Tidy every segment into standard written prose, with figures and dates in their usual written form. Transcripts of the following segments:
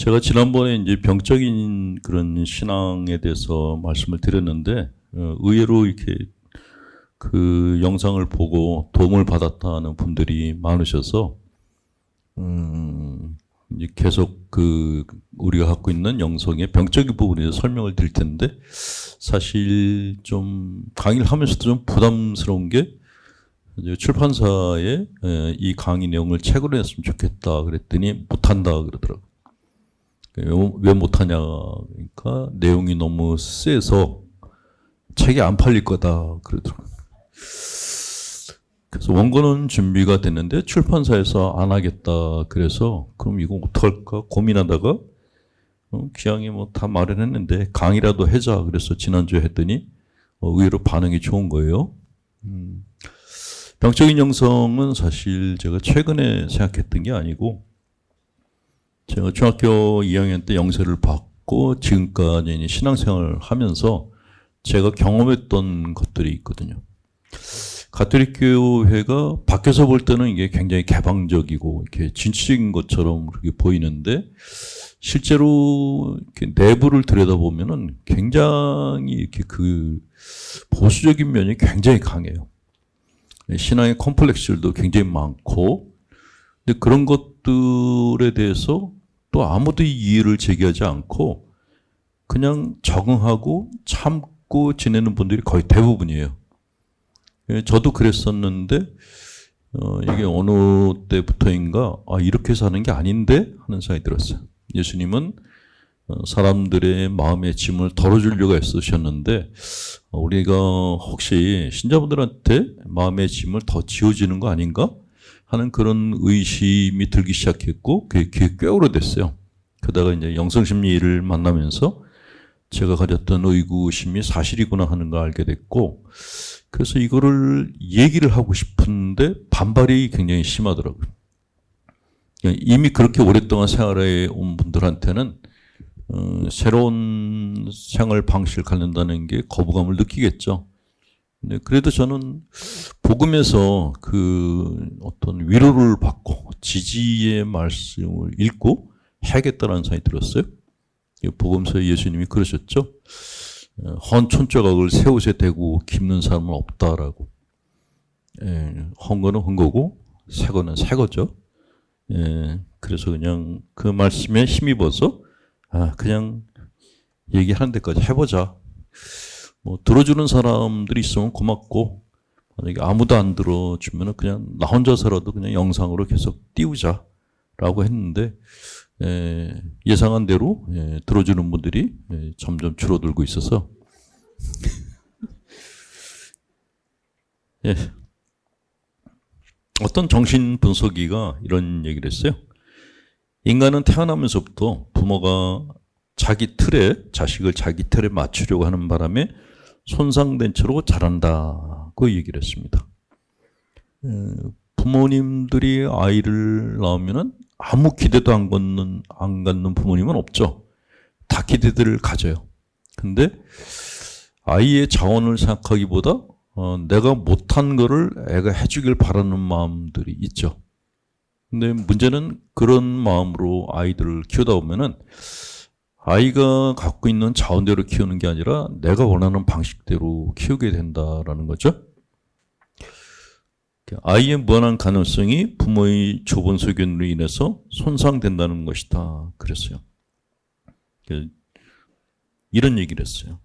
제가 지난번에 이제 병적인 그런 신앙에 대해서 말씀을 드렸는데, 의외로 이렇게 그 영상을 보고 도움을 받았다는 분들이 많으셔서, 이제 계속 그 우리가 갖고 있는 영성의 병적인 부분에 대해서 설명을 드릴 텐데, 사실 좀 강의를 하면서도 좀 부담스러운 게, 이제 출판사에 이 강의 내용을 책으로 냈으면 좋겠다 그랬더니 못한다 그러더라고요. 왜 못하냐, 그러니까 내용이 너무 세서 책이 안 팔릴 거다 그러더라고요. 그래서 원고는 준비가 됐는데 출판사에서 안 하겠다 그래서 그럼 이거 어떡할까 고민하다가 기왕에 뭐 다 마련했는데 강의라도 해자 그래서 지난주에 했더니 의외로 반응이 좋은 거예요. 병적인 영성은 사실 제가 최근에 생각했던 게 아니고, 제가 중학교 2학년 때 영세를 받고 지금까지 신앙생활을 하면서 제가 경험했던 것들이 있거든요. 가톨릭 교회가 밖에서 볼 때는 이게 굉장히 개방적이고 이렇게 진취적인 것처럼 그렇게 보이는데, 실제로 이렇게 내부를 들여다보면은 굉장히 이렇게 그 보수적인 면이 굉장히 강해요. 신앙의 컴플렉스들도 굉장히 많고, 근데 그런 것들에 대해서 또 아무도 이해를 제기하지 않고 그냥 적응하고 참고 지내는 분들이 거의 대부분이에요. 저도 그랬었는데 이게 어느 때부터인가 이렇게 사는 게 아닌데 하는 생각이 들었어요. 예수님은 사람들의 마음의 짐을 덜어주려고 애쓰셨는데 우리가 혹시 신자분들한테 마음의 짐을 더 지워지는 거 아닌가 하는 그런 의심이 들기 시작했고 그게 꽤 오래됐어요. 그러다가 이제 영성심리를 만나면서 제가 가졌던 의구심이 사실이구나 하는 걸 알게 됐고, 그래서 이거를 얘기를 하고 싶은데 반발이 굉장히 심하더라고요. 이미 그렇게 오랫동안 생활해 온 분들한테는 새로운 생활 방식을 갖는다는 게 거부감을 느끼겠죠. 근데 그래도 저는 복음에서 그 어떤 위로를 받고 지지의 말씀을 읽고 해야겠다는 생각이 들었어요. 복음서에 예수님이 그러셨죠. 헌 촌조각을 새 옷에 대고 깁는 사람은 없다라고. 헌 거는 헌 거고 새 거는 새 거죠. 그래서 그냥 그 말씀에 힘입어서 그냥 얘기하는 데까지 해보자. 뭐 들어주는 사람들이 있으면 고맙고, 만약에 아무도 안 들어주면은 그냥 나 혼자서라도 그냥 영상으로 계속 띄우자라고 했는데, 예상한 대로 들어주는 분들이 점점 줄어들고 있어서 어떤 정신 분석이가 이런 얘기를 했어요. 인간은 태어나면서부터 부모가 자기 틀에, 자식을 자기 틀에 맞추려고 하는 바람에 손상된 채로 자란다고 얘기를 했습니다. 부모님들이 아이를 낳으면은 아무 기대도 안 갖는 부모님은 없죠. 다 기대들을 가져요. 근데 아이의 자원을 생각하기보다 내가 못한 거를 애가 해주길 바라는 마음들이 있죠. 근데 문제는 그런 마음으로 아이들을 키우다 보면은 아이가 갖고 있는 자원대로 키우는 게 아니라 내가 원하는 방식대로 키우게 된다라는 거죠. 아이의 무한한 가능성이 부모의 좁은 소견으로 인해서 손상된다는 것이다 그랬어요. 이런 얘기를 했어요.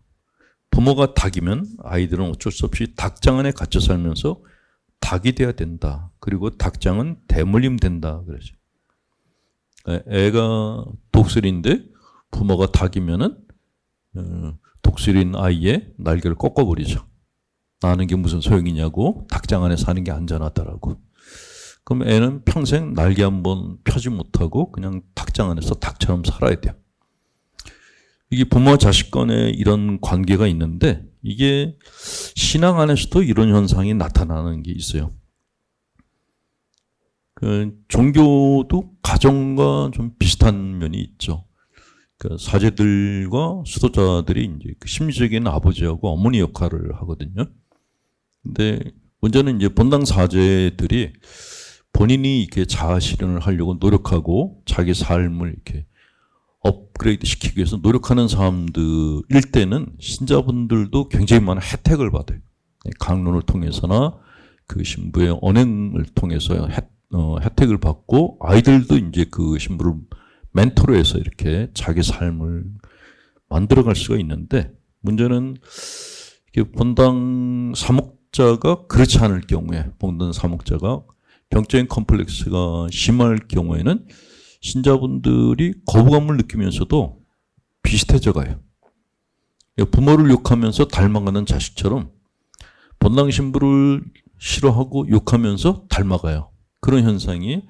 부모가 닭이면 아이들은 어쩔 수 없이 닭장 안에 갇혀 살면서 닭이 돼야 된다. 그리고 닭장은 대물림 된다 그러죠. 애가 독수리인데 부모가 닭이면은 독수리인 아이의 날개를 꺾어버리죠. 나는 게 무슨 소용이냐고, 닭장 안에 사는 게 안전하다라고. 그럼 애는 평생 날개 한번 펴지 못하고 그냥 닭장 안에서 닭처럼 살아야 돼요. 이게 부모와 자식 간에 이런 관계가 있는데, 이게 신앙 안에서도 이런 현상이 나타나는 게 있어요. 그 종교도 가정과 좀 비슷한 면이 있죠. 그 사제들과 수도자들이 이제 그 심리적인 아버지하고 어머니 역할을 하거든요. 근데 문제는 이제 본당 사제들이 본인이 이렇게 자아 실현을 하려고 노력하고 자기 삶을 이렇게 업그레이드 시키기 위해서 노력하는 사람들일 때는 신자분들도 굉장히 많은 혜택을 받아요. 강론을 통해서나 그 신부의 언행을 통해서 혜택을 받고, 아이들도 이제 그 신부를 멘토로 해서 이렇게 자기 삶을 만들어갈 수가 있는데, 문제는 본당 사목자가 그렇지 않을 경우에, 본당 사목자가 병적인 컴플렉스가 심할 경우에는 신자분들이 거부감을 느끼면서도 비슷해져 가요. 부모를 욕하면서 닮아가는 자식처럼 본당 신부를 싫어하고 욕하면서 닮아가요. 그런 현상이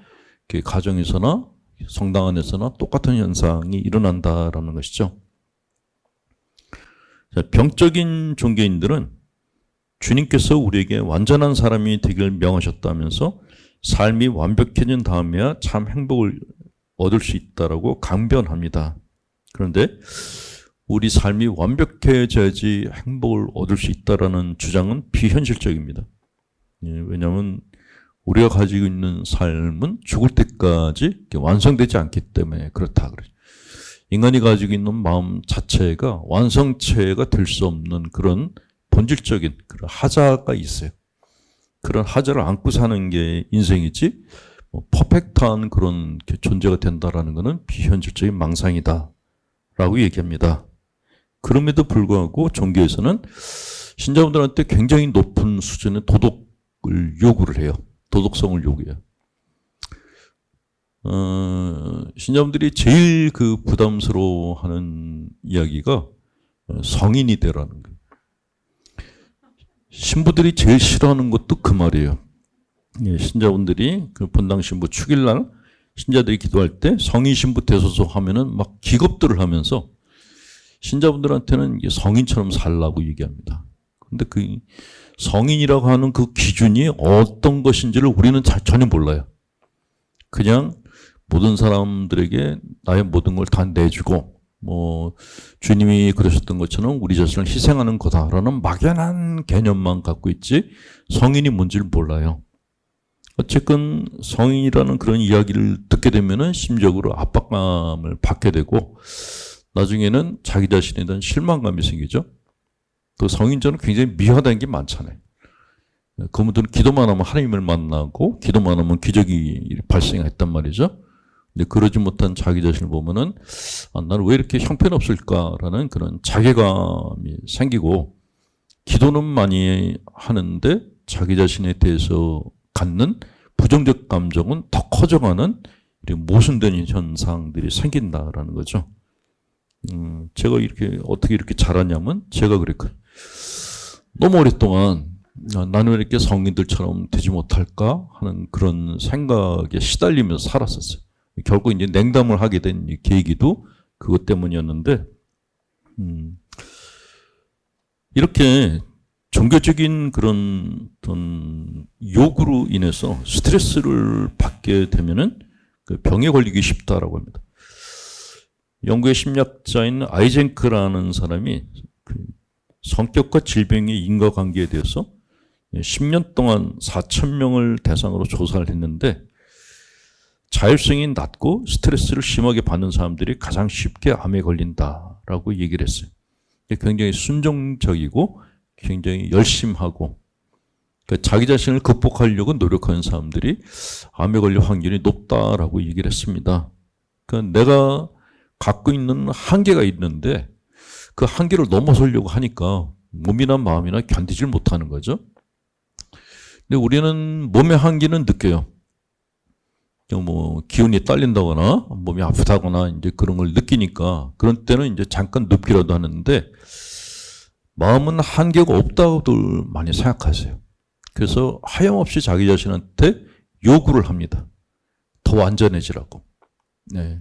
가정에서나 성당 안에서나 똑같은 현상이 일어난다라는 것이죠. 병적인 종교인들은 주님께서 우리에게 완전한 사람이 되길 명하셨다면서 삶이 완벽해진 다음에야 참 행복을 얻을 수 있다라고 강변합니다. 그런데 우리 삶이 완벽해져야지 행복을 얻을 수 있다라는 주장은 비현실적입니다. 왜냐하면 우리가 가지고 있는 삶은 죽을 때까지 완성되지 않기 때문에 그렇다 그래요. 인간이 가지고 있는 마음 자체가 완성체가 될 수 없는 그런 본질적인 그런 하자가 있어요. 그런 하자를 안고 사는 게 인생이지, 퍼펙트한 그런 존재가 된다라는 것은 비현실적인 망상이다라고 얘기합니다. 그럼에도 불구하고 종교에서는 신자분들한테 굉장히 높은 수준의 도덕을 요구를 해요. 도덕성을 요구해요. 신자분들이 제일 그 부담스러워하는 이야기가 성인이 되라는 거예요. 신부들이 제일 싫어하는 것도 그 말이에요. 신자분들이 그 본당 신부 축일날 신자들이 기도할 때 성인 신부 되소서 하면은 막 기겁들을 하면서 신자분들한테는 이게 성인처럼 살라고 얘기합니다. 근데 그 성인이라고 하는 그 기준이 어떤 것인지를 우리는 전혀 몰라요. 그냥 모든 사람들에게 나의 모든 걸 다 내주고, 주님이 그러셨던 것처럼 우리 자신을 희생하는 거다라는 막연한 개념만 갖고 있지, 성인이 뭔지를 몰라요. 어쨌든 성인이라는 그런 이야기를 듣게 되면은 심적으로 압박감을 받게 되고, 나중에는 자기 자신에 대한 실망감이 생기죠. 또 성인전은 굉장히 미화된 게 많잖아요. 그분들은 기도만 하면 하나님을 만나고, 기도만 하면 기적이 발생했단 말이죠. 근데 그러지 못한 자기 자신을 보면은, 나는 왜 이렇게 형편없을까라는 그런 자괴감이 생기고, 기도는 많이 하는데 자기 자신에 대해서 갖는 부정적 감정은 더 커져가는 모순되는 현상들이 생긴다라는 거죠. 제가 어떻게 이렇게 자랐냐면, 제가 그랬거든요. 너무 오랫동안 나는 왜 이렇게 성인들처럼 되지 못할까 하는 그런 생각에 시달리면서 살았었어요. 결국 이제 냉담을 하게 된 계기도 그것 때문이었는데, 이렇게 종교적인 그런 어떤 요구로 인해서 스트레스를 받게 되면은 그 병에 걸리기 쉽다라고 합니다. 영국의 심리학자인 아이젠크라는 사람이 그 성격과 질병의 인과관계에 대해서 10년 동안 4,000명을 대상으로 조사를 했는데, 자율성이 낮고 스트레스를 심하게 받는 사람들이 가장 쉽게 암에 걸린다라고 얘기를 했어요. 굉장히 순종적이고 굉장히 열심하고, 그러니까 자기 자신을 극복하려고 노력하는 사람들이 암에 걸릴 확률이 높다라고 얘기를 했습니다. 그러니까 내가 갖고 있는 한계가 있는데 그 한계를 넘어서려고 하니까 몸이나 마음이나 견디질 못하는 거죠. 근데 우리는 몸의 한계는 느껴요. 기운이 딸린다거나 몸이 아프다거나 이제 그런 걸 느끼니까, 그런 때는 이제 잠깐 눕기라도 하는데, 마음은 한계가 없다고들 많이 생각하세요. 그래서 하염없이 자기 자신한테 요구를 합니다. 더 완전해지라고. 네.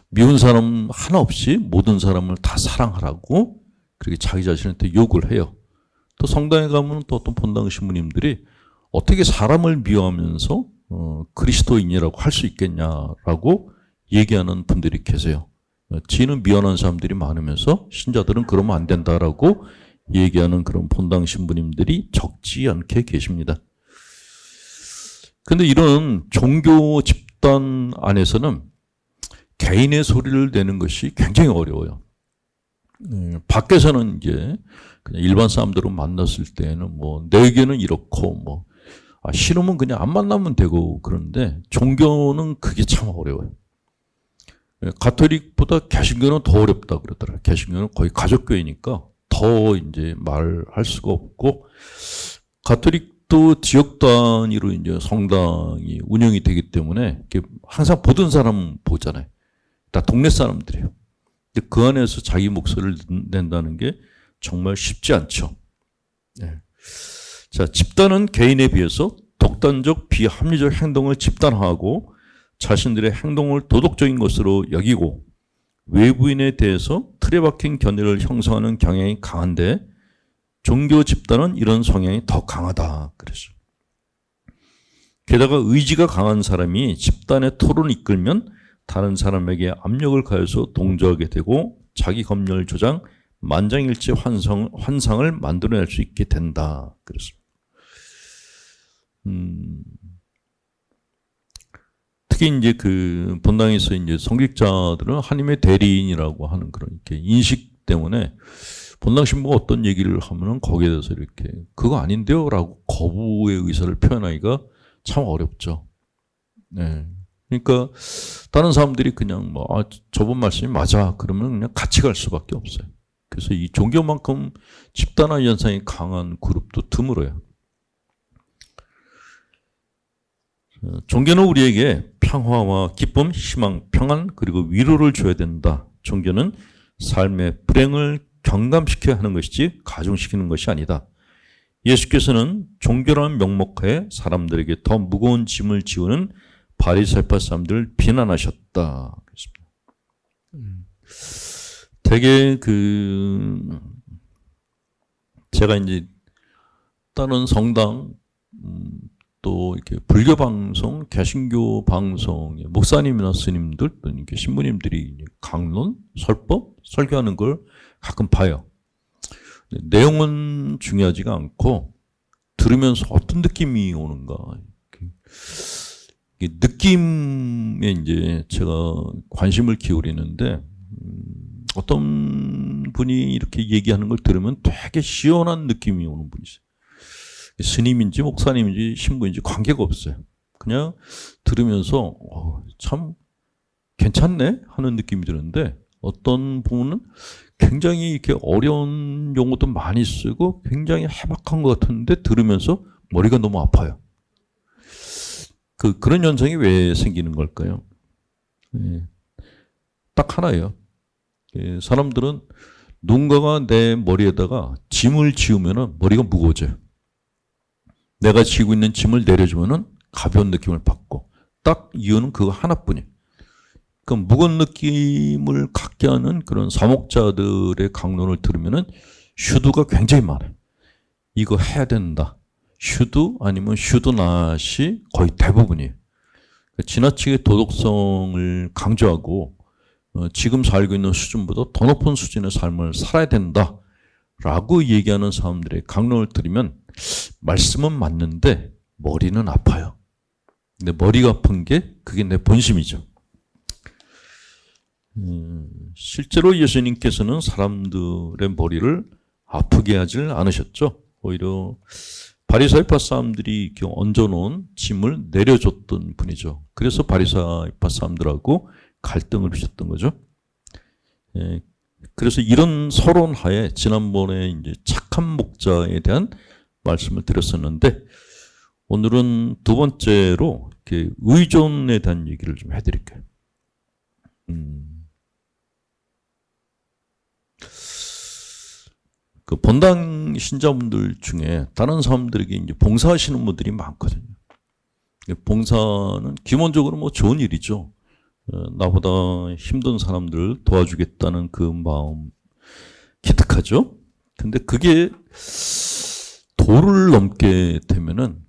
미운 사람 하나 없이 모든 사람을 다 사랑하라고 그렇게 자기 자신한테 요구를 해요. 또 성당에 가면 또 어떤 본당 신부님들이 어떻게 사람을 미워하면서 그리스도인이라고 할 수 있겠냐라고 얘기하는 분들이 계세요. 지는 미워하는 사람들이 많으면서 신자들은 그러면 안 된다라고 얘기하는 그런 본당 신부님들이 적지 않게 계십니다. 근데 이런 종교 집단 안에서는 개인의 소리를 내는 것이 굉장히 어려워요. 밖에서는 이제 그냥 일반 사람들을 만났을 때는 뭐 내 의견은 이렇고 뭐 싫으면 그냥 안 만나면 되고 그런데 종교는 그게 참 어려워요. 가톨릭보다 개신교는 더 어렵다 그러더라고요. 개신교는 거의 가족교회니까 더 이제 말할 수가 없고, 가톨릭도 지역 단위로 이제 성당이 운영이 되기 때문에 항상 보던 사람 보잖아요. 다 동네 사람들이에요. 근데 그 안에서 자기 목소리를 낸다는 게 정말 쉽지 않죠. 네. 자, 집단은 개인에 비해서 독단적 비합리적 행동을 집단화하고 자신들의 행동을 도덕적인 것으로 여기고 외부인에 대해서 틀에 박힌 견해를 형성하는 경향이 강한데 종교 집단은 이런 성향이 더 강하다 그랬어요. 게다가 의지가 강한 사람이 집단의 토론을 이끌면 다른 사람에게 압력을 가해서 동조하게 되고 자기 검열 조장, 만장일치 환상을 만들어낼 수 있게 된다 그랬습니다. 특히 이제 그 본당에서 이제 성직자들은 하나님의 대리인이라고 하는 그런 이렇게 인식 때문에 본당 신부가 어떤 얘기를 하면은 거기에 대해서 이렇게 그거 아닌데요라고 거부의 의사를 표현하기가 참 어렵죠. 네. 그러니까 다른 사람들이 그냥 뭐 저번 말씀이 맞아 그러면 그냥 같이 갈 수밖에 없어요. 그래서 이 종교만큼 집단화 현상이 강한 그룹도 드물어요. 종교는 우리에게 평화와 기쁨, 희망, 평안 그리고 위로를 줘야 된다. 종교는 삶의 불행을 경감시켜야 하는 것이지 가중시키는 것이 아니다. 예수께서는 종교라는 명목하에 사람들에게 더 무거운 짐을 지우는 바리새파 사람들을 비난하셨다. 되게 제가 이제 다른 성당 또 이렇게 불교 방송, 개신교 방송에 목사님이나 스님들 또 이렇게 신부님들이 강론, 설법, 설교하는 걸 가끔 봐요. 내용은 중요하지가 않고 들으면서 어떤 느낌이 오는가. 느낌에 이제 제가 관심을 기울이는데 어떤 분이 이렇게 얘기하는 걸 들으면 되게 시원한 느낌이 오는 분이 있어요. 스님인지 목사님인지 신부인지 관계가 없어요. 그냥 들으면서 참 괜찮네 하는 느낌이 드는데 어떤 분은 굉장히 이렇게 어려운 용어도 많이 쓰고 굉장히 해박한 것 같은데 들으면서 머리가 너무 아파요. 그런 현상이 왜 생기는 걸까요? 딱 하나예요. 사람들은 누군가가 내 머리에다가 짐을 지우면 머리가 무거워져요. 내가 지고 있는 짐을 내려주면 가벼운 느낌을 받고 딱 이유는 그거 하나뿐이에요. 그 무거운 느낌을 갖게 하는 그런 사목자들의 강론을 들으면 슈드가 굉장히 많아요. 이거 해야 된다. 슈드 아니면 슈드낫이 거의 대부분이에요. 지나치게 도덕성을 강조하고 지금 살고 있는 수준보다 더 높은 수준의 삶을 살아야 된다라고 얘기하는 사람들의 강론을 들으면 말씀은 맞는데 머리는 아파요. 근데 머리가 아픈 게 그게 내 본심이죠. 실제로 예수님께서는 사람들의 머리를 아프게 하질 않으셨죠. 오히려 바리새파 사람들이 이렇게 얹어놓은 짐을 내려줬던 분이죠. 그래서 바리새파 사람들하고 갈등을 빚었던 거죠. 그래서 이런 서론하에 지난번에 이제 착한 목자에 대한 말씀을 드렸었는데 오늘은 두 번째로 이렇게 의존에 대한 얘기를 좀 해드릴게요. 그 본당 신자분들 중에 다른 사람들에게 이제 봉사하시는 분들이 많거든요. 봉사는 기본적으로 뭐 좋은 일이죠. 나보다 힘든 사람들을 도와주겠다는 그 마음 기특하죠. 근데 그게 도를 넘게 되면은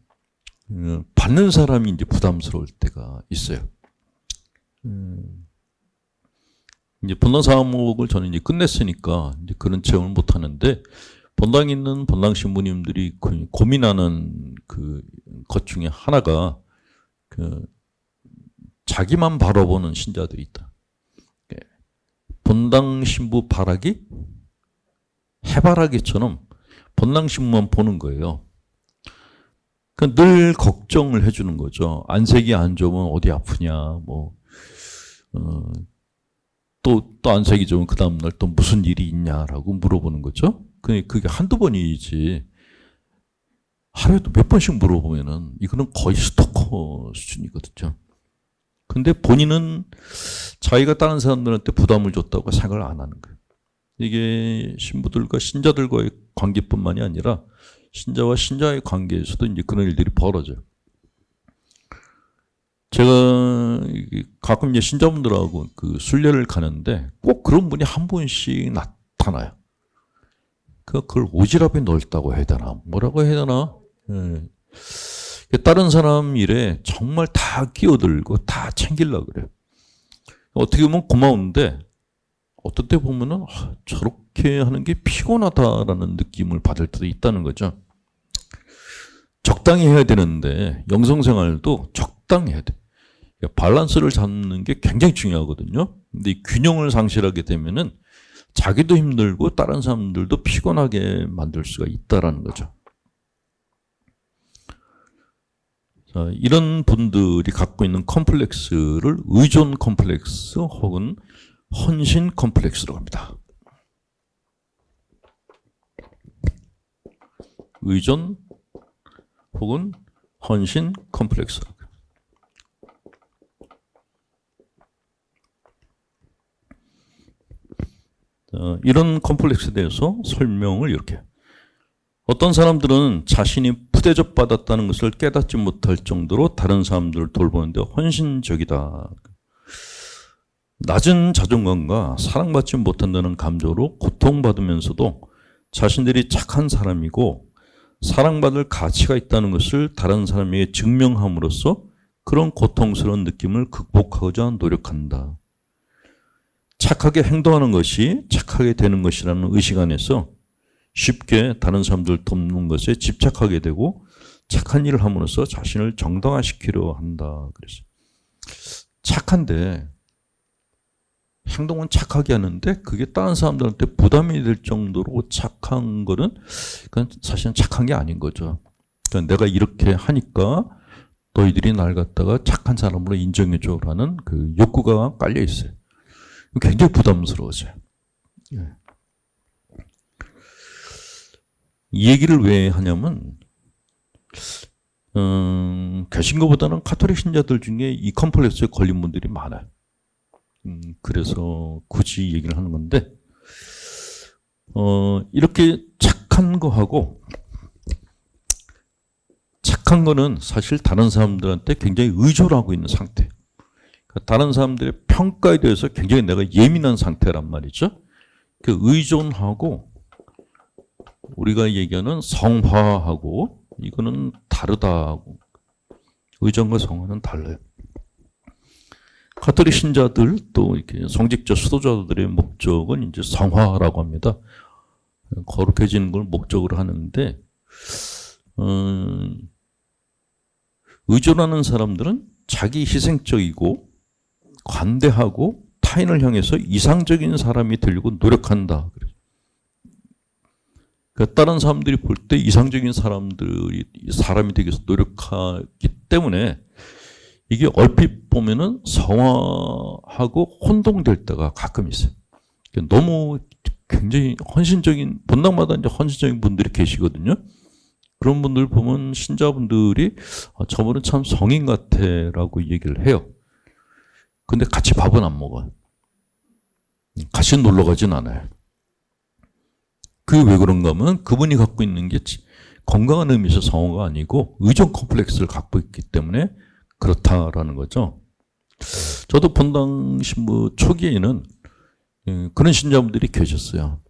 받는 사람이 이제 부담스러울 때가 있어요. 이제 본당 사목을 저는 이제 끝냈으니까 이제 그런 체험을 못 하는데 본당에 있는 본당 신부님들이 고민하는 그 것 중에 하나가 자기만 바라보는 신자들이 있다. 본당 신부 바라기? 해바라기처럼 본당 신부만 보는 거예요. 늘 걱정을 해주는 거죠. 안색이 안 좋으면 어디 아프냐, 또 안색이 좋으면 그 다음날 또 무슨 일이 있냐라고 물어보는 거죠. 그게 한두 번이지. 하루에도 몇 번씩 물어보면은 이거는 거의 스토커 수준이거든요. 근데 본인은 자기가 다른 사람들한테 부담을 줬다고 생각을 안 하는 거예요. 이게 신부들과 신자들과의 관계뿐만이 아니라 신자와 신자의 관계에서도 이제 그런 일들이 벌어져요. 제가 가끔 이제 신자분들하고 그 순례를 가는데 꼭 그런 분이 한 분씩 나타나요. 그걸 오지랖이 넓다고 해야 되나? 뭐라고 해야 되나? 다른 사람 일에 정말 다 끼어들고 다 챙기려고 그래요. 어떻게 보면 고마운데 어떤 때 보면은 저렇게 하는 게 피곤하다라는 느낌을 받을 때도 있다는 거죠. 적당히 해야 되는데 영성생활도 적당히 해야 돼. 밸런스를 잡는 게 굉장히 중요하거든요. 근데 이 균형을 상실하게 되면은 자기도 힘들고 다른 사람들도 피곤하게 만들 수가 있다라는 거죠. 자, 이런 분들이 갖고 있는 컴플렉스를 의존 컴플렉스 혹은 헌신 컴플렉스라고 합니다. 의존 혹은 헌신 컴플렉스. 이런 컴플렉스에 대해서 설명을 이렇게 해요. 어떤 사람들은 자신이 푸대접받았다는 것을 깨닫지 못할 정도로 다른 사람들을 돌보는데 헌신적이다. 낮은 자존감과 사랑받지 못한다는 감정으로 고통받으면서도 자신들이 착한 사람이고 사랑받을 가치가 있다는 것을 다른 사람에게 증명함으로써 그런 고통스러운 느낌을 극복하고자 노력한다. 착하게 행동하는 것이 착하게 되는 것이라는 의식 안에서 쉽게 다른 사람들 돕는 것에 집착하게 되고 착한 일을 함으로써 자신을 정당화시키려 한다. 그래서 착한데 행동은 착하게 하는데 그게 다른 사람들한테 부담이 될 정도로 착한 거는 그건 사실은 착한 게 아닌 거죠. 그러니까 내가 이렇게 하니까 너희들이 날 갖다가 착한 사람으로 인정해줘라는 그 욕구가 깔려 있어요. 굉장히 부담스러워져요. 이 얘기를 왜 하냐면 개신교보다는 가톨릭 신자들 중에 이 컴플렉스에 걸린 분들이 많아요. 그래서 굳이 얘기를 하는 건데 이렇게 착한 거하고 착한 거는 사실 다른 사람들한테 굉장히 의존을 하고 있는 상태. 다른 사람들의 평가에 대해서 굉장히 내가 예민한 상태란 말이죠. 그 의존하고 우리가 얘기하는 성화하고 이거는 다르다고. 의존과 성화는 달라요. 가톨릭 신자들 또 이렇게 성직자 수도자들의 목적은 이제 성화라고 합니다. 거룩해지는 걸 목적으로 하는데 의존하는 사람들은 자기 희생적이고 관대하고 타인을 향해서 이상적인 사람이 되려고 노력한다. 그러니까 다른 사람들이 볼 때 이상적인 사람이 되기 위해서 노력하기 때문에 이게 얼핏 보면은 성화하고 혼동될 때가 가끔 있어요. 그러니까 너무 굉장히 헌신적인, 본당마다 이제 헌신적인 분들이 계시거든요. 그런 분들 보면 신자분들이 저분은 참 성인 같아라고 얘기를 해요. 근데 같이 밥은 안 먹어요. 같이 놀러 가진 않아요. 그게 왜 그런가 하면 그분이 갖고 있는 게 건강한 의미에서 성화가 아니고 의존 컴플렉스를 갖고 있기 때문에 그렇다라는 거죠. 저도 본당 신부 초기에는 그런 신자분들이 계셨어요.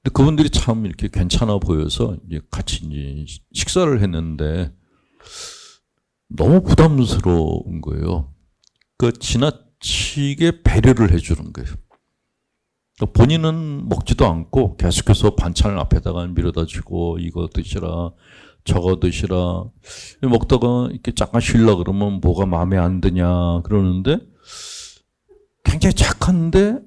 근데 그분들이 참 이렇게 괜찮아 보여서 이제 같이 이제 식사를 했는데 너무 부담스러운 거예요. 그 지나치게 배려를 해주는 거예요. 본인은 먹지도 않고 계속해서 반찬을 앞에다가 밀어다 주고 이거 드시라 저거 드시라 먹다가 이렇게 잠깐 쉬려 그러면 뭐가 마음에 안 드냐 그러는데 굉장히 착한데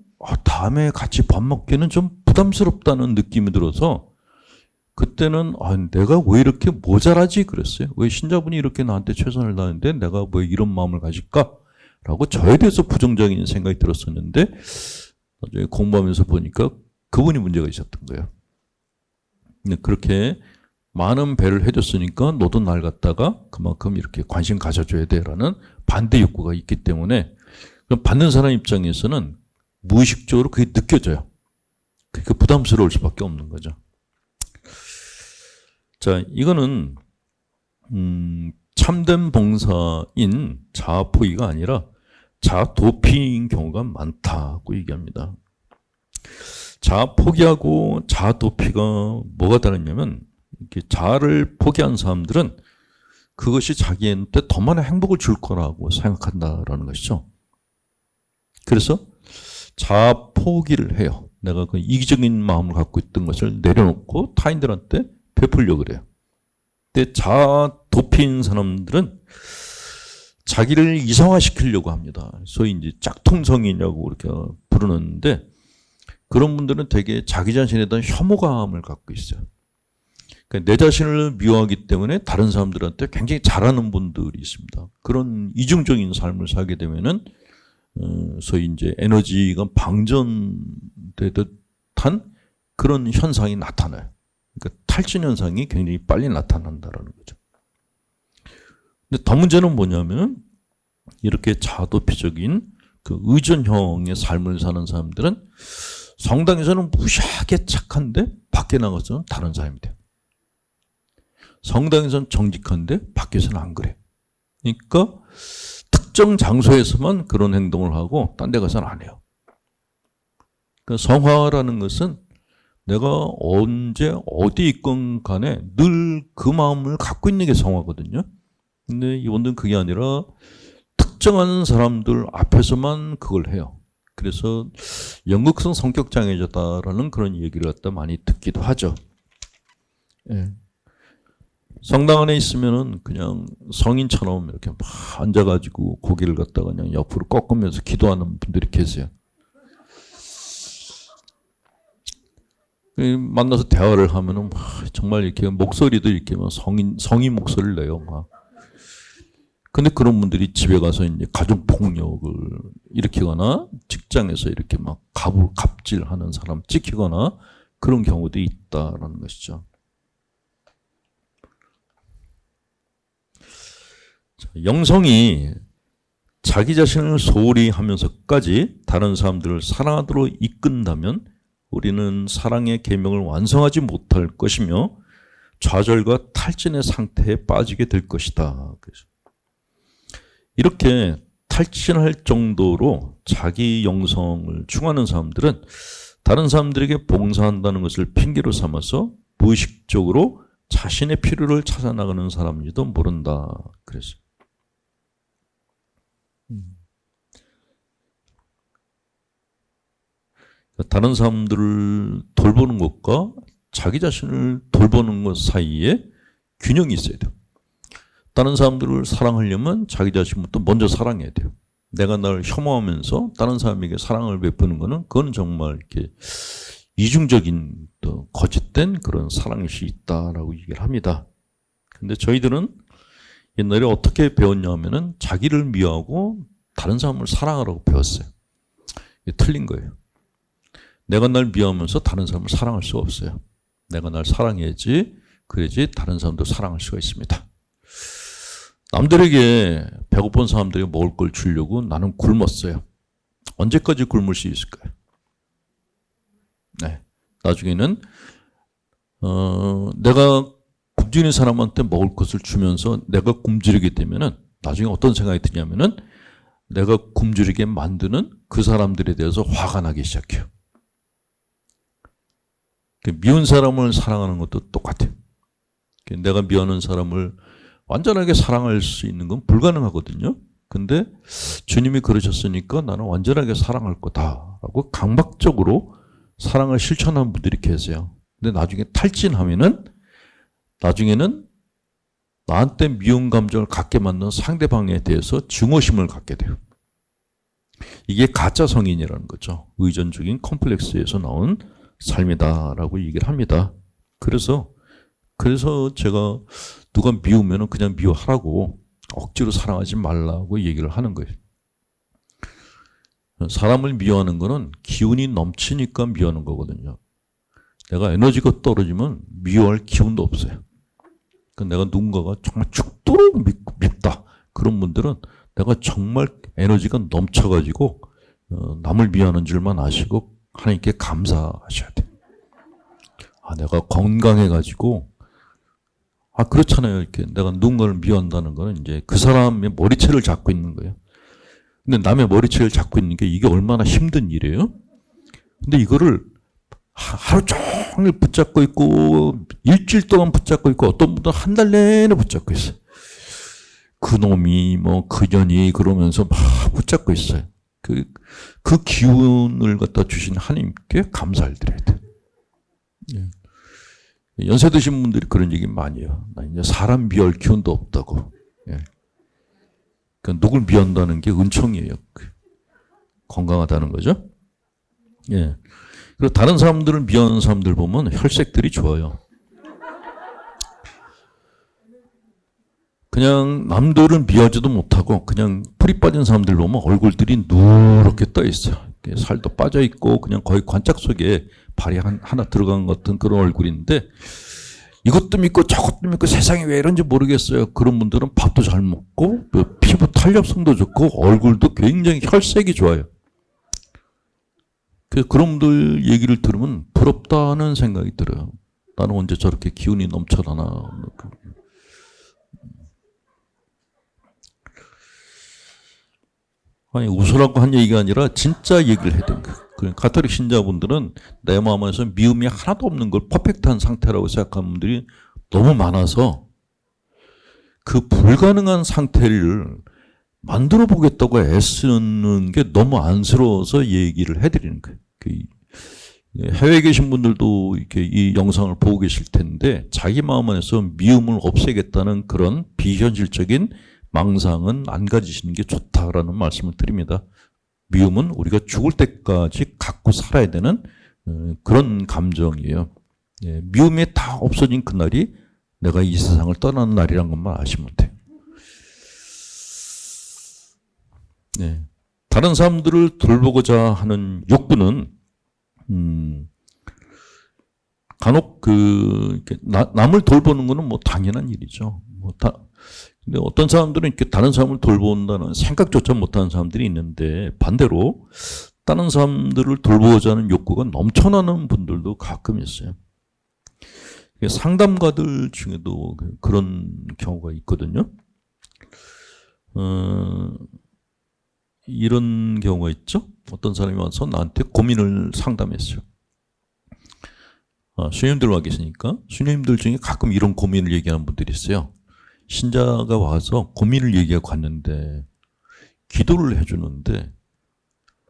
다음에 같이 밥 먹기는 좀 부담스럽다는 느낌이 들어서 그때는 내가 왜 이렇게 모자라지 그랬어요. 왜 신자분이 이렇게 나한테 최선을 다하는데 내가 왜 이런 마음을 가질까? 라고 저에 대해서 부정적인 생각이 들었었는데 나중에 공부하면서 보니까 그분이 문제가 있었던 거예요. 근데 그렇게 많은 배를 해줬으니까 너도 날 갖다가 그만큼 이렇게 관심 가져줘야 돼라는 반대 욕구가 있기 때문에 받는 사람 입장에서는 무의식적으로 그게 느껴져요. 그러니까 부담스러울 수밖에 없는 거죠. 자, 이거는 참된 봉사인 자아 포기가 아니라 자아 도피인 경우가 많다고 얘기합니다. 자아 포기하고 자아 도피가 뭐가 다르냐면 이렇게 자아를 포기한 사람들은 그것이 자기한테 더 많은 행복을 줄 거라고 생각한다라는 것이죠. 그래서 자아 포기를 해요. 내가 그 이기적인 마음을 갖고 있던 것을 내려놓고 타인들한테 베풀려고 그래요. 근데 자아 도피인 사람들은 자기를 이상화시키려고 합니다. 소위 이제 짝퉁성이냐고 이렇게 부르는데 그런 분들은 되게 자기 자신에 대한 혐오감을 갖고 있어요. 그러니까 내 자신을 미워하기 때문에 다른 사람들한테 굉장히 잘하는 분들이 있습니다. 그런 이중적인 삶을 살게 되면은 소위 이제 에너지가 방전되듯한 그런 현상이 나타나요. 그러니까 탈진 현상이 굉장히 빨리 나타난다라는 거죠. 근데 더 문제는 뭐냐면 이렇게 자아도피적인 그 의존형의 삶을 사는 사람들은 성당에서는 무시하게 착한데 밖에 나가서는 다른 사람이 돼요. 성당에서는 정직한데 밖에서는 안 그래. 그러니까 특정 장소에서만 그런 행동을 하고 딴 데 가서는 안 해요. 그러니까 성화라는 것은 내가 언제 어디 있건 간에 늘 그 마음을 갖고 있는 게 성화거든요. 근데 이분들은 그게 아니라 특정한 사람들 앞에서만 그걸 해요. 그래서 연극성 성격장애자다라는 그런 얘기를 갖다 많이 듣기도 하죠. 예. 성당 안에 있으면은 그냥 성인처럼 이렇게 막 앉아가지고 고개를 갖다가 그냥 옆으로 꺾으면서 기도하는 분들이 계세요. 만나서 대화를 하면은 정말 이렇게 목소리도 이렇게 막 성인 목소리를 내요. 막. 근데 그런 분들이 집에 가서 이제 가족 폭력을 일으키거나 직장에서 이렇게 막 갑질하는 사람 찍히거나 그런 경우도 있다라는 것이죠. 영성이 자기 자신을 소홀히 하면서까지 다른 사람들을 사랑하도록 이끈다면 우리는 사랑의 계명을 완성하지 못할 것이며 좌절과 탈진의 상태에 빠지게 될 것이다. 이렇게 탈진할 정도로 자기 영성을 충하는 사람들은 다른 사람들에게 봉사한다는 것을 핑계로 삼아서 무의식적으로 자신의 필요를 찾아나가는 사람인지도 모른다. 그래서 다른 사람들을 돌보는 것과 자기 자신을 돌보는 것 사이에 균형이 있어야 돼요. 다른 사람들을 사랑하려면 자기 자신부터 먼저 사랑해야 돼요. 내가 날 혐오하면서 다른 사람에게 사랑을 베푸는 거는 그건 정말 이렇게 이중적인 또 거짓된 그런 사랑일 수 있다라고 얘기를 합니다. 근데 저희들은 옛날에 어떻게 배웠냐 하면은 자기를 미워하고 다른 사람을 사랑하라고 배웠어요. 이게 틀린 거예요. 내가 날 미워하면서 다른 사람을 사랑할 수가 없어요. 내가 날 사랑해야지, 그래야지 다른 사람도 사랑할 수가 있습니다. 남들에게 배고픈 사람들에게 먹을 걸 주려고 나는 굶었어요. 언제까지 굶을 수 있을까요? 네. 나중에는 내가 굶주린 사람한테 먹을 것을 주면서 내가 굶주리게 되면은 나중에 어떤 생각이 드냐면은 내가 굶주리게 만드는 그 사람들에 대해서 화가 나기 시작해요. 미운 사람을 사랑하는 것도 똑같아요. 내가 미워하는 사람을 완전하게 사랑할 수 있는 건 불가능하거든요. 근데 주님이 그러셨으니까 나는 완전하게 사랑할 거다라고 강박적으로 사랑을 실천하는 분들이 계세요. 근데 나중에 탈진하면은 나중에는 나한테 미운 감정을 갖게 만든 상대방에 대해서 증오심을 갖게 돼요. 이게 가짜 성인이라는 거죠. 의존적인 컴플렉스에서 나온 삶이다라고 얘기를 합니다. 그래서 제가 누가 미우면 그냥 미워하라고 억지로 사랑하지 말라고 얘기를 하는 거예요. 사람을 미워하는 거는 기운이 넘치니까 미워하는 거거든요. 내가 에너지가 떨어지면 미워할 기운도 없어요. 내가 누군가가 정말 죽도록 밉다. 그런 분들은 내가 정말 에너지가 넘쳐가지고 남을 미워하는 줄만 아시고 하나님께 감사하셔야 돼요. 내가 건강해가지고 그렇잖아요. 이렇게 내가 누군가를 미워한다는 거는 이제 그 사람의 머리채를 잡고 있는 거예요. 근데 남의 머리채를 잡고 있는 게 이게 얼마나 힘든 일이에요? 근데 이거를 하루 종일 붙잡고 있고 일주일 동안 붙잡고 있고 어떤 분들은 한 달 내내 붙잡고 있어요. 그놈이 그년이 그러면서 막 붙잡고 있어요. 그 기운을 갖다 주신 하나님께 감사를 드려야 돼요. 예. 연세 드신 분들이 그런 얘기 많이 해요. 나 이제 사람 미워할 기운도 없다고. 예. 그러니까 누굴 미워한다는 게 은총이에요. 건강하다는 거죠. 예. 그리고 다른 사람들을 미워하는 사람들 보면 혈색들이 좋아요. 그냥 남들은 미워하지도 못하고 그냥 풀이 빠진 사람들 보면 얼굴들이 누렇게 떠 있어요. 살도 빠져 있고 그냥 거의 관짝 속에 발이 하나 들어간 것 같은 그런 얼굴인데 이것도 믿고 저것도 믿고 세상이 왜 이런지 모르겠어요. 그런 분들은 밥도 잘 먹고 피부 탄력성도 좋고 얼굴도 굉장히 혈색이 좋아요. 그런 분들 얘기를 들으면 부럽다는 생각이 들어요. 나는 언제 저렇게 기운이 넘쳐나나. 아니 웃으라고 한 얘기가 아니라 진짜 얘기를 해야 되는 거예요. 가톨릭 신자분들은 내 마음에서 미움이 하나도 없는 걸 퍼펙트한 상태라고 생각하는 분들이 너무 많아서 그 불가능한 상태를 만들어 보겠다고 애쓰는 게 너무 안쓰러워서 얘기를 해드리는 거예요. 해외에 계신 분들도 이렇게 이 영상을 보고 계실 텐데 자기 마음 안에서 미움을 없애겠다는 그런 비현실적인 망상은 안 가지시는 게 좋다라는 말씀을 드립니다. 미움은 우리가 죽을 때까지 갖고 살아야 되는 그런 감정이에요. 미움이 다 없어진 그날이 내가 이 세상을 떠나는 날이란 것만 아시면 돼요. 다른 사람들을 돌보고자 하는 욕구는 간혹 남을 돌보는 거는 당연한 일이죠. 근데 어떤 사람들은 이렇게 다른 사람을 돌본다는 생각조차 못하는 사람들이 있는데 반대로 다른 사람들을 돌보고자 하는 욕구가 넘쳐나는 분들도 가끔 있어요. 상담가들 중에도 그런 경우가 있거든요. 이런 경우가 있죠. 어떤 사람이 와서 나한테 고민을 상담했어요. 수녀님들 와 계시니까 수녀님들 중에 가끔 이런 고민을 얘기하는 분들이 있어요. 신자가 와서 고민을 얘기하고 갔는데 기도를 해주는데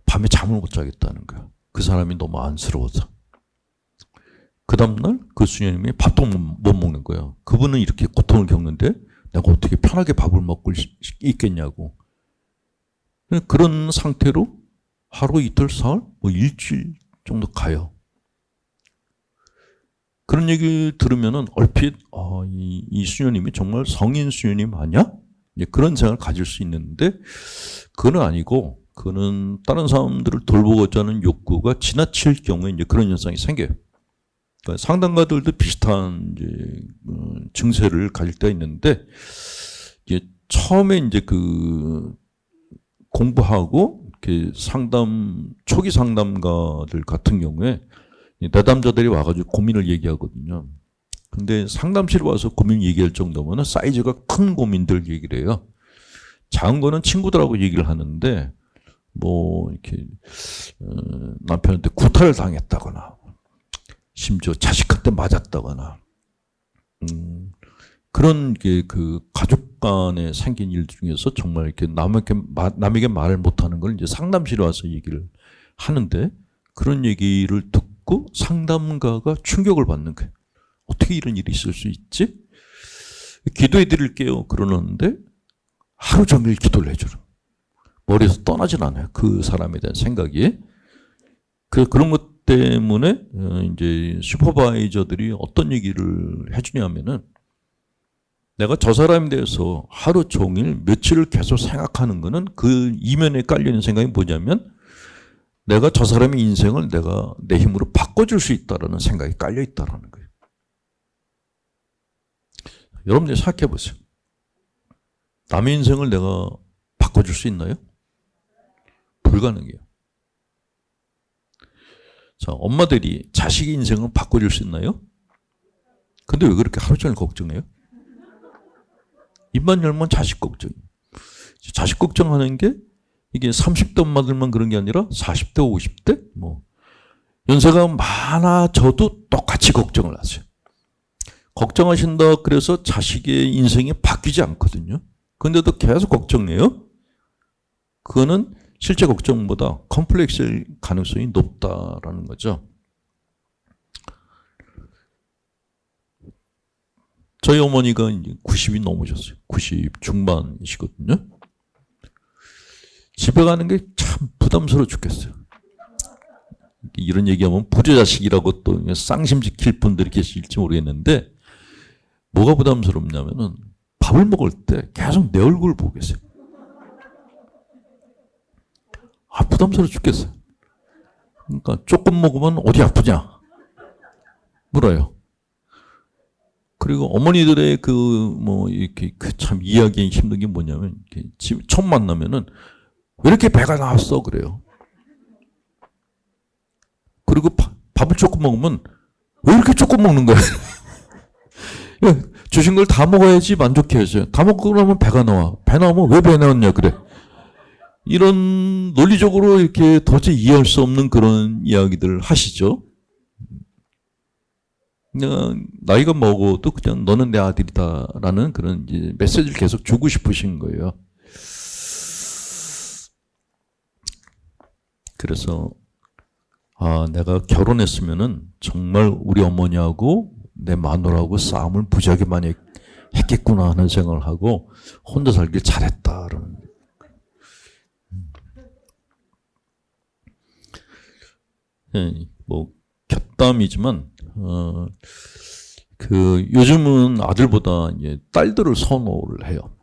밤에 잠을 못 자겠다는 거야. 그 사람이 너무 안쓰러워서. 그 다음날 그 수녀님이 밥도 못 먹는 거예요. 그분은 이렇게 고통을 겪는데 내가 어떻게 편하게 밥을 먹고 있겠냐고. 그런 상태로 하루 이틀 사흘 일주일 정도 가요. 그런 얘기 들으면은 얼핏 이 수녀님이 정말 성인 수녀님 아니야? 이제 그런 생각을 가질 수 있는데 그건 아니고 그는 다른 사람들을 돌보고자 하는 욕구가 지나칠 경우에 이제 그런 현상이 생겨요. 그러니까 상담가들도 비슷한 이제 증세를 가질 때가 있는데 이제 처음에 이제 공부하고 이렇게 초기 상담가들 같은 경우에 내담자들이 와가지고 고민을 얘기하거든요. 근데 상담실에 와서 고민 얘기할 정도면 사이즈가 큰 고민들 얘기를 해요. 작은 거는 친구들하고 얘기를 하는데 이렇게 남편한테 구타를 당했다거나 심지어 자식한테 맞았다거나 그런 게 가족 간에 생긴 일 중에서 정말 이렇게 남에게 말을 못하는 걸 이제 상담실에 와서 얘기를 하는데 그런 얘기를 듣고 상담가가 충격을 받는 거예요. 어떻게 이런 일이 있을 수 있지? 기도해 드릴게요. 그러는데 하루 종일 기도를 해줘요. 머리에서 떠나질 않아요. 그 사람에 대한 생각이. 그런 것 때문에 이제 슈퍼바이저들이 어떤 얘기를 해주냐면은 내가 저 사람에 대해서 하루 종일 며칠을 계속 생각하는 거는 그 이면에 깔려있는 생각이 뭐냐면 내가 저 사람의 인생을 내가 내 힘으로 바꿔줄 수 있다라는 생각이 깔려있다라는 거예요. 여러분들이 생각해 보세요. 남의 인생을 내가 바꿔줄 수 있나요? 불가능해요. 자, 엄마들이 자식의 인생을 바꿔줄 수 있나요? 근데 왜 그렇게 하루 종일 걱정해요? 입만 열면 자식 걱정. 자식 걱정하는 게 이게 30대 엄마들만 그런 게 아니라 40대, 50대, 연세가 많아져도 똑같이 걱정을 하세요. 걱정하신다 그래서 자식의 인생이 바뀌지 않거든요. 그런데도 계속 걱정해요. 그거는 실제 걱정보다 컴플렉스일 가능성이 높다라는 거죠. 저희 어머니가 이제 90이 넘으셨어요. 90 중반이시거든요. 집에 가는 게 참 부담스러워 죽겠어요. 이런 얘기하면 부자자식이라고 또 쌍심 지킬 분들이 계실지 모르겠는데 뭐가 부담스럽냐면은 밥을 먹을 때 계속 내 얼굴을 보고 계세요. 부담스러워 죽겠어요. 그러니까 조금 먹으면 어디 아프냐 물어요. 그리고 어머니들의 이렇게 참 이해하기 힘든 게 뭐냐면 처음 만나면은 왜 이렇게 배가 나왔어 그래요. 그리고 밥을 조금 먹으면 왜 이렇게 조금 먹는 거야? 주신 걸 다 먹어야지 만족해야죠. 다 먹고 나면 배가 나와. 배 나오면 왜 배 나왔냐 그래. 이런 논리적으로 이렇게 도저히 이해할 수 없는 그런 이야기들 하시죠. 그냥 나이가 먹어도 그냥 너는 내 아들이다라는 그런 이제 메시지를 계속 주고 싶으신 거예요. 그래서 내가 결혼했으면은 정말 우리 어머니하고 내 마누라하고 싸움을 무지하게 많이 했겠구나 하는 생각을 하고 혼자 살길 잘했다라는. 곁담이지만 요즘은 아들보다 이제 딸들을 선호를 해요.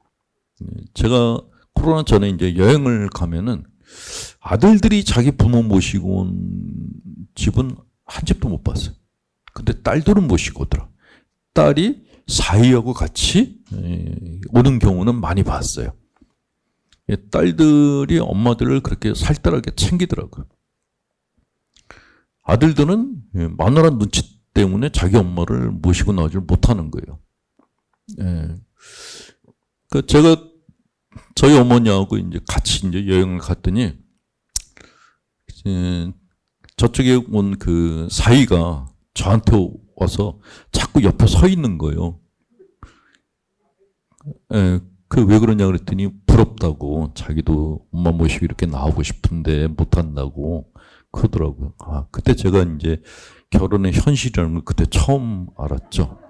제가 코로나 전에 이제 여행을 가면은 아들들이 자기 부모 모시고 온 집은 한 집도 못 봤어요. 근데 딸들은 모시고 오더라. 딸이 사위하고 같이 오는 경우는 많이 봤어요. 딸들이 엄마들을 그렇게 살뜰하게 챙기더라고요. 아들들은 마누라 눈치 때문에 자기 엄마를 모시고 나오질 못하는 거예요. 제가 저희 어머니하고 이제 같이 이제 여행을 갔더니 저쪽에 온 그 사위가 저한테 와서 자꾸 옆에 서 있는 거예요. 왜 그러냐 그랬더니 부럽다고 자기도 엄마 모시고 이렇게 나오고 싶은데 못한다고 그러더라고요. 그때 제가 이제 결혼의 현실이라는 걸 그때 처음 알았죠.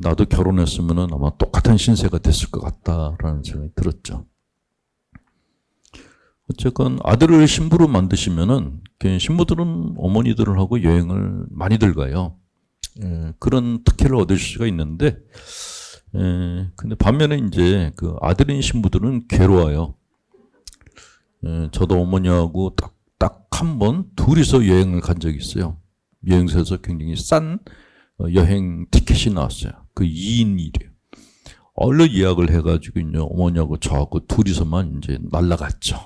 나도 결혼했으면 아마 똑같은 신세가 됐을 것 같다라는 생각이 들었죠. 어쨌건 아들을 신부로 만드시면은 신부들은 어머니들을 하고 여행을 많이들 가요. 그런 특혜를 얻을 수가 있는데, 근데 반면에 이제 그 아들인 신부들은 괴로워요. 저도 어머니하고 딱 한 번 둘이서 여행을 간 적이 있어요. 여행사에서 굉장히 싼 여행 티켓이 나왔어요. 그 2인이래요. 얼른 예약을 해가지고 이제 어머니하고 저하고 둘이서만 이제 날라갔죠.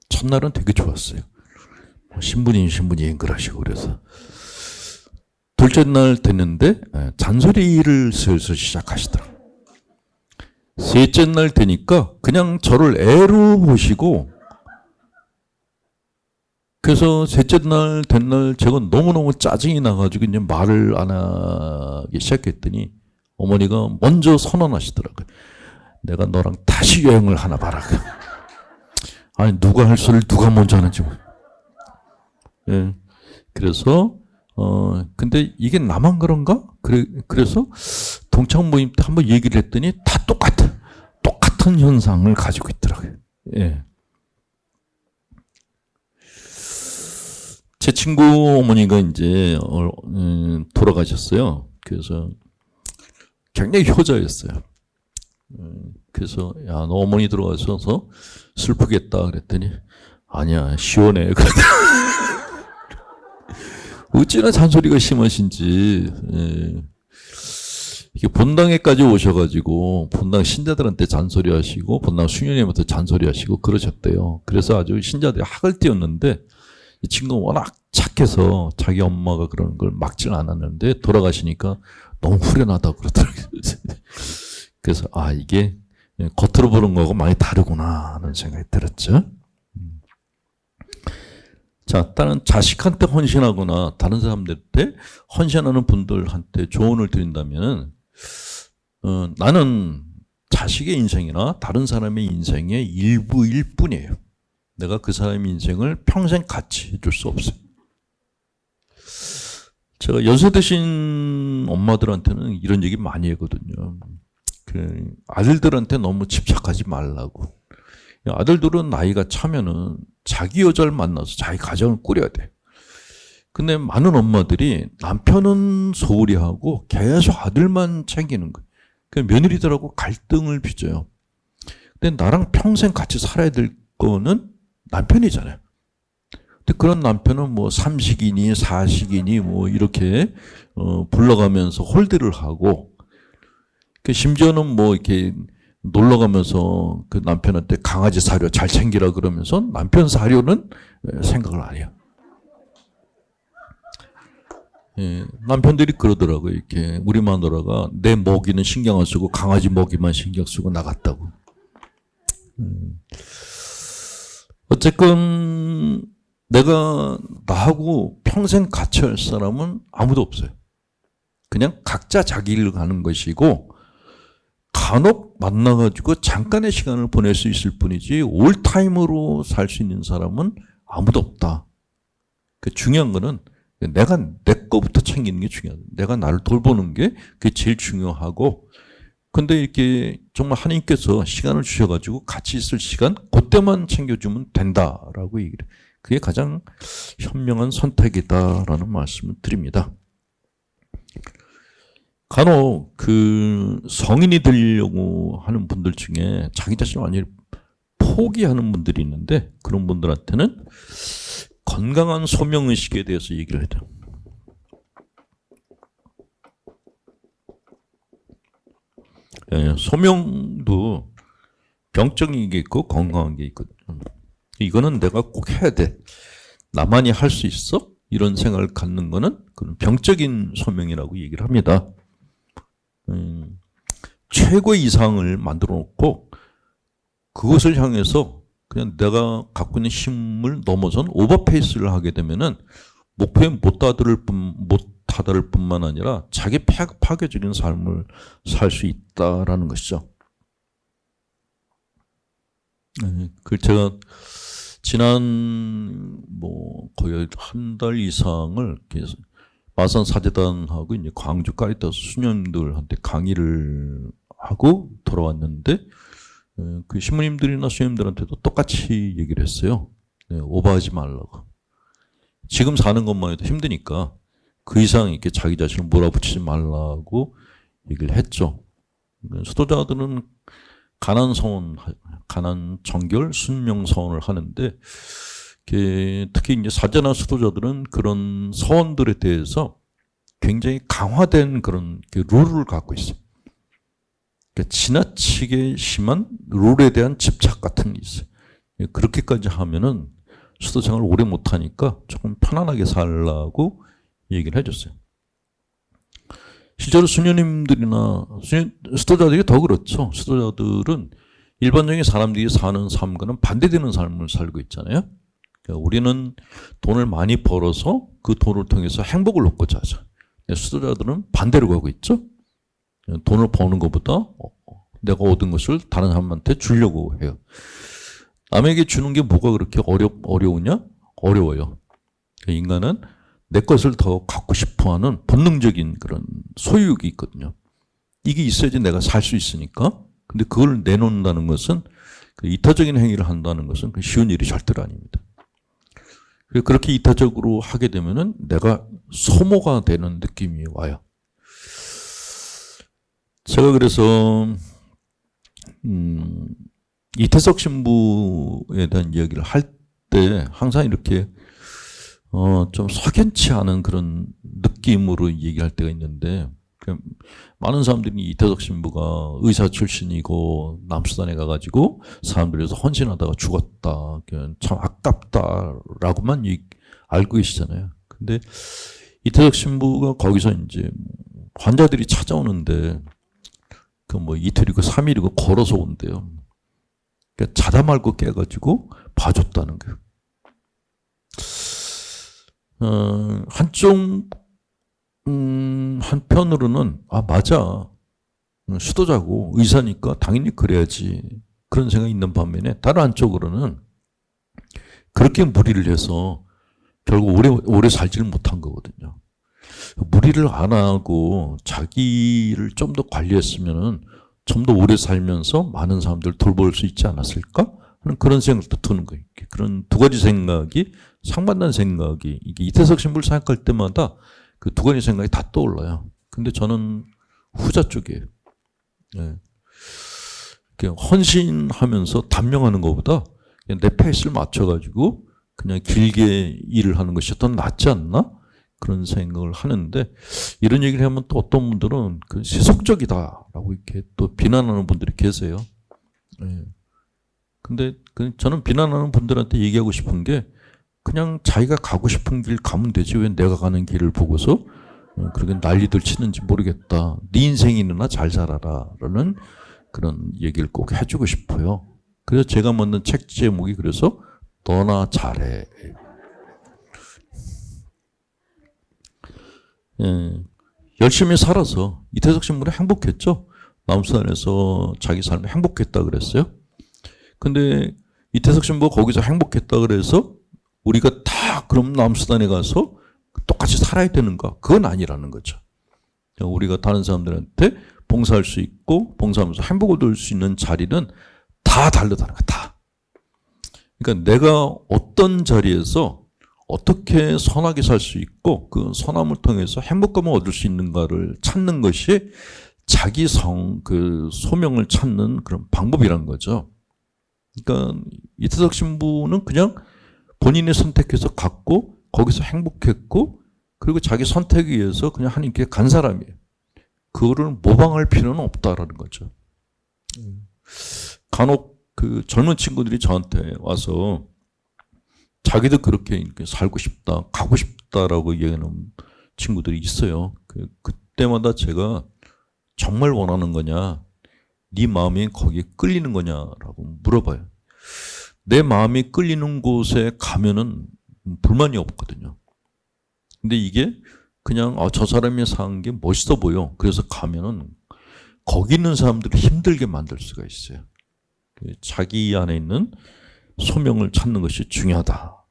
첫날은 되게 좋았어요. 신부님 여행을 하시고 그래서. 둘째 날 됐는데 잔소리를 슬슬 시작하시더라고요. 셋째 날 되니까 그냥 저를 애로 보시고, 그래서 셋째 날 된 날 제가 너무너무 짜증이 나가지고 이제 말을 안 하기 시작했더니 어머니가 먼저 선언하시더라고요. 내가 너랑 다시 여행을 하나 봐라. 아니 누가 할 소리를 누가 먼저 하는지. 그래서 근데 이게 나만 그런가? 그래서 동창 모임 때 한번 얘기를 했더니 다 똑같은 현상을 가지고 있더라고요. 예. 제 친구 어머니가 이제 돌아가셨어요. 그래서 굉장히 효자였어요. 그래서 야, 너 어머니 들어가셔서 슬프겠다 그랬더니 아니야, 시원해. 어찌나 잔소리가 심하신지. 예. 이게 본당에까지 오셔가지고 본당 신자들한테 잔소리하시고 본당 수녀님한테 잔소리하시고 그러셨대요. 그래서 아주 신자들이 학을 띄웠는데 이 친구가 워낙 착해서 자기 엄마가 그러는 걸 막지는 않았는데 돌아가시니까 너무 후련하다고 그러더라고요. 그래서 아, 이게 겉으로 보는 거하고 많이 다르구나 하는 생각이 들었죠. 자, 다른 자식한테 헌신하거나 다른 사람들한테 헌신하는 분들한테 조언을 드린다면 나는 자식의 인생이나 다른 사람의 인생의 일부일 뿐이에요. 내가 그 사람의 인생을 평생 같이 해줄 수 없어요. 제가 연세 드신 엄마들한테는 이런 얘기 많이 하거든요. 그 아들들한테 너무 집착하지 말라고. 아들들은 나이가 차면은 자기 여자를 만나서 자기 가정을 꾸려야 돼. 근데 많은 엄마들이 남편은 소홀히 하고 계속 아들만 챙기는 거예요. 그러니까 며느리들하고 갈등을 빚어요. 근데 나랑 평생 같이 살아야 될 거는 남편이잖아요. 근데 그런 남편은 뭐 삼식이니 사식이니 뭐 이렇게 불러가면서 홀대를 하고, 심지어는 뭐 이렇게 놀러 가면서 그 남편한테 강아지 사료 잘 챙기라 그러면서 남편 사료는 생각을 안 해요. 예, 남편들이 그러더라고요. 이렇게 우리 마누라가 내 먹이는 신경 안 쓰고 강아지 먹이만 신경 쓰고 나갔다고. 어쨌건 내가 나하고 평생 같이 할 사람은 아무도 없어요. 그냥 각자 자기 일을 가는 것이고 간혹 만나가지고 잠깐의 시간을 보낼 수 있을 뿐이지 올타임으로 살 수 있는 사람은 아무도 없다. 중요한 거는 내가 내 거부터 챙기는 게 중요하다. 내가 나를 돌보는 게 그게 제일 중요하고, 근데 이렇게 정말 하나님께서 시간을 주셔가지고 같이 있을 시간 그때만 챙겨주면 된다라고 얘기를 해요. 그게 가장 현명한 선택이다라는 말씀을 드립니다. 간혹 그 성인이 되려고 하는 분들 중에 자기 자신을 완전히 포기하는 분들이 있는데 그런 분들한테는 건강한 소명의식에 대해서 얘기를 해야 돼요. 예, 소명도 병적인 게 있고 건강한 게 있거든요. 이거는 내가 꼭 해야 돼. 나만이 할 수 있어? 이런 생각을 갖는 거는 그런 병적인 소명이라고 얘기를 합니다. 최고의 이상을 만들어 놓고 그것을 향해서 그냥 내가 갖고 있는 힘을 넘어선 오버페이스를 하게 되면은 목표에 못 다다를 뿐만 아니라 자기 파괴적인 삶을 살 수 있다라는 것이죠. 그 제가 지난 뭐 거의 한 달 이상을 마산 사제단하고 이제 광주 카리타스 수녀님들한테 강의를 하고 돌아왔는데 그 신부님들이나 수녀님들한테도 똑같이 얘기를 했어요. 네, 오버하지 말라고. 지금 사는 것만 해도 힘드니까 그 이상 이렇게 자기 자신을 몰아붙이지 말라고 얘기를 했죠. 수도자들은 가난 서원, 가난 정결, 순명 서원을 하는데 특히 이제 사제나 수도자들은 그런 서원들에 대해서 굉장히 강화된 그런 룰을 갖고 있어요. 그러니까 지나치게 심한 룰에 대한 집착 같은 게 있어요. 그렇게까지 하면은 수도생활을 오래 못하니까 조금 편안하게 살라고 얘기를 해줬어요. 실제로 수녀님들이나 수도자들이 더 그렇죠. 수도자들은 일반적인 사람들이 사는 삶과는 반대되는 삶을 살고 있잖아요. 그러니까 우리는 돈을 많이 벌어서 그 돈을 통해서 행복을 얻고자 하죠. 수도자들은 반대로 가고 있죠. 돈을 버는 것보다 내가 얻은 것을 다른 사람한테 주려고 해요. 남에게 주는 게 뭐가 그렇게 어려우냐? 어려워요. 인간은 내 것을 더 갖고 싶어하는 본능적인 그런 소유욕이 있거든요. 이게 있어야지 내가 살 수 있으니까. 근데 그걸 내놓는다는 것은 그 이타적인 행위를 한다는 것은 쉬운 일이 절대로 아닙니다. 그렇게 이타적으로 하게 되면은 내가 소모가 되는 느낌이 와요. 제가 그래서 이태석 신부에 대한 이야기를 할 때 항상 이렇게 좀 석연치 않은 그런 느낌으로 얘기할 때가 있는데, 많은 사람들이 이태석 신부가 의사 출신이고 남수단에 가가지고 사람들에서 헌신하다가 죽었다, 참 아깝다라고만 알고 계시잖아요. 근데 이태석 신부가 거기서 이제 환자들이 찾아오는데 그 뭐 이틀이고 3일이고 걸어서 온대요. 그러니까 자다 말고 깨가지고 봐줬다는 거예요. 한편으로는 맞아, 수도자고 의사니까 당연히 그래야지, 그런 생각이 있는 반면에 다른 한쪽으로는 그렇게 무리를 해서 결국 오래 살지를 못한 거거든요. 무리를 안 하고 자기를 좀 더 관리했으면은 좀 더 오래 살면서 많은 사람들 돌볼 수 있지 않았을까 하는 그런 생각도 드는 거예요. 그런 두 가지 생각이, 상반된 생각이, 이게 이태석 신부를 생각할 때마다 그 두 가지 생각이 다 떠올라요. 근데 저는 후자 쪽이에요. 네. 헌신하면서 단명하는 것보다 그냥 내 페이스를 맞춰가지고 그냥 길게 일을 하는 것이 더 낫지 않나? 그런 생각을 하는데, 이런 얘기를 하면 또 어떤 분들은 그 세속적이다라고 이렇게 또 비난하는 분들이 계세요. 네. 근데 저는 비난하는 분들한테 얘기하고 싶은 게, 그냥 자기가 가고 싶은 길 가면 되지 왜 내가 가는 길을 보고서 그렇게 난리들 치는지 모르겠다. 네 인생이나 잘 살아라 라는 그런 얘기를 꼭 해주고 싶어요. 그래서 제가 만든 책 제목이 그래서 너나 잘해. 예, 열심히 살아서 이태석 신부는 행복했죠. 남수단에서 자기 삶이 행복했다 그랬어요. 근데 이태석 신부가 거기서 행복했다 그래서 우리가 다 그럼 남수단에 가서 똑같이 살아야 되는가? 그건 아니라는 거죠. 우리가 다른 사람들한테 봉사할 수 있고 봉사하면서 행복을 얻을 수 있는 자리는 다 다르다는 거야. 다. 그러니까 내가 어떤 자리에서 어떻게 선하게 살 수 있고 그 선함을 통해서 행복감을 얻을 수 있는가를 찾는 것이 자기 그 소명을 찾는 그런 방법이라는 거죠. 그러니까 이태석 신부는 그냥 본인이 선택해서 갔고 거기서 행복했고, 그리고 자기 선택에 의해서 그냥 하나님께 간 사람이에요. 그거를 모방할 필요는 없다라는 거죠. 간혹 그 젊은 친구들이 저한테 와서 자기도 그렇게 살고 싶다, 가고 싶다라고 얘기하는 친구들이 있어요. 그때마다 제가 정말 원하는 거냐, 네 마음이 거기에 끌리는 거냐라고 물어봐요. 내 마음이 끌리는 곳에 가면은 불만이 없거든요. 근데 이게 그냥 저 사람이 사는 게 멋있어 보여, 그래서 가면은 거기 있는 사람들을 힘들게 만들 수가 있어요. 자기 안에 있는 소명을 찾는 것이 중요하다.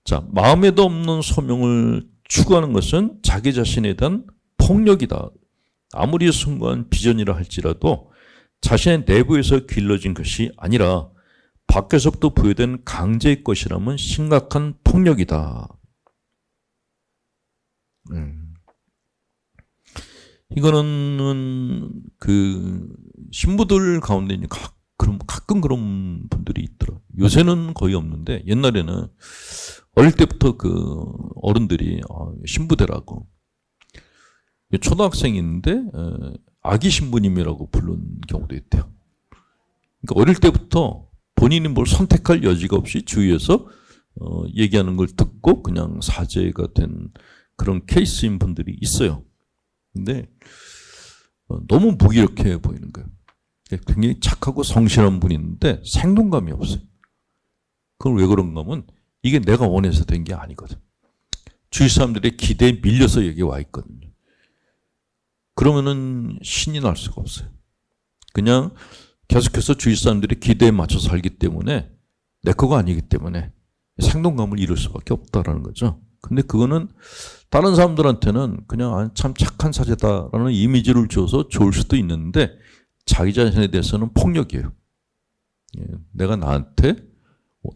자, 마음에도 없는 소명을 추구하는 것은 자기 자신에 대한 폭력이다. 아무리 순간 비전이라 할지라도 자신의 내부에서 길러진 것이 아니라 밖에서부터 부여된 강제의 것이라면 심각한 폭력이다. 이거는 그 신부들 가운데 가끔 그런 분들이 있더라. 요새는 거의 없는데 옛날에는 어릴 때부터 그 어른들이 신부대라고, 초등학생인데 아기 신부님이라고 부른 경우도 있대요. 그러니까 어릴 때부터 본인이 뭘 선택할 여지가 없이 주위에서 얘기하는 걸 듣고 그냥 사제가 된 그런 케이스인 분들이 있어요. 근데 너무 무기력해 보이는 거예요. 굉장히 착하고 성실한 분인데 생동감이 없어요. 그건 왜 그런가 하면 이게 내가 원해서 된 게 아니거든. 주위 사람들의 기대에 밀려서 여기 와 있거든요. 그러면은 신이 날 수가 없어요. 그냥 계속해서 주위 사람들의 기대에 맞춰 살기 때문에 내 거가 아니기 때문에 생동감을 잃을 수밖에 없다라는 거죠. 근데 그거는 다른 사람들한테는 그냥 참 착한 사제다라는 이미지를 줘서 좋을 수도 있는데 자기 자신에 대해서는 폭력이에요. 내가 나한테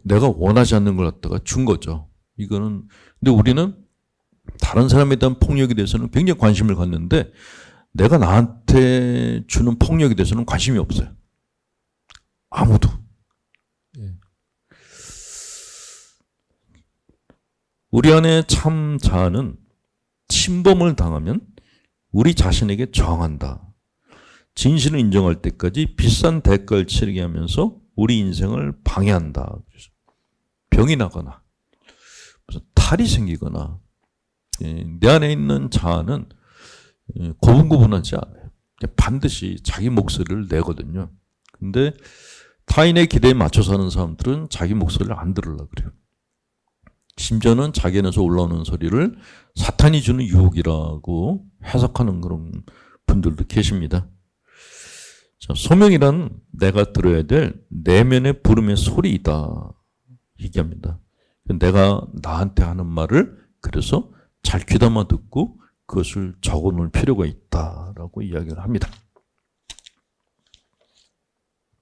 내가 원하지 않는 걸 갖다가 준 거죠. 이거는 근데 우리는 다른 사람에 대한 폭력에 대해서는 굉장히 관심을 갖는데 내가 나한테 주는 폭력에 대해서는 관심이 없어요. 아무도. 우리 안에 참 자아는 침범을 당하면 우리 자신에게 저항한다. 진실을 인정할 때까지 비싼 대가를 치르게 하면서 우리 인생을 방해한다. 병이 나거나 무슨 탈이 생기거나 내 안에 있는 자아는 고분고분하지 않아요. 반드시 자기 목소리를 내거든요. 근데 타인의 기대에 맞춰 사는 사람들은 자기 목소리를 안 들으려고 그래요. 심지어는 자기 안에서 올라오는 소리를 사탄이 주는 유혹이라고 해석하는 그런 분들도 계십니다. 자, 소명이란 내가 들어야 될 내면의 부름의 소리이다 얘기합니다. 내가 나한테 하는 말을 그래서 잘 귀담아 듣고 그것을 적어놓을 필요가 있다라고 이야기를 합니다.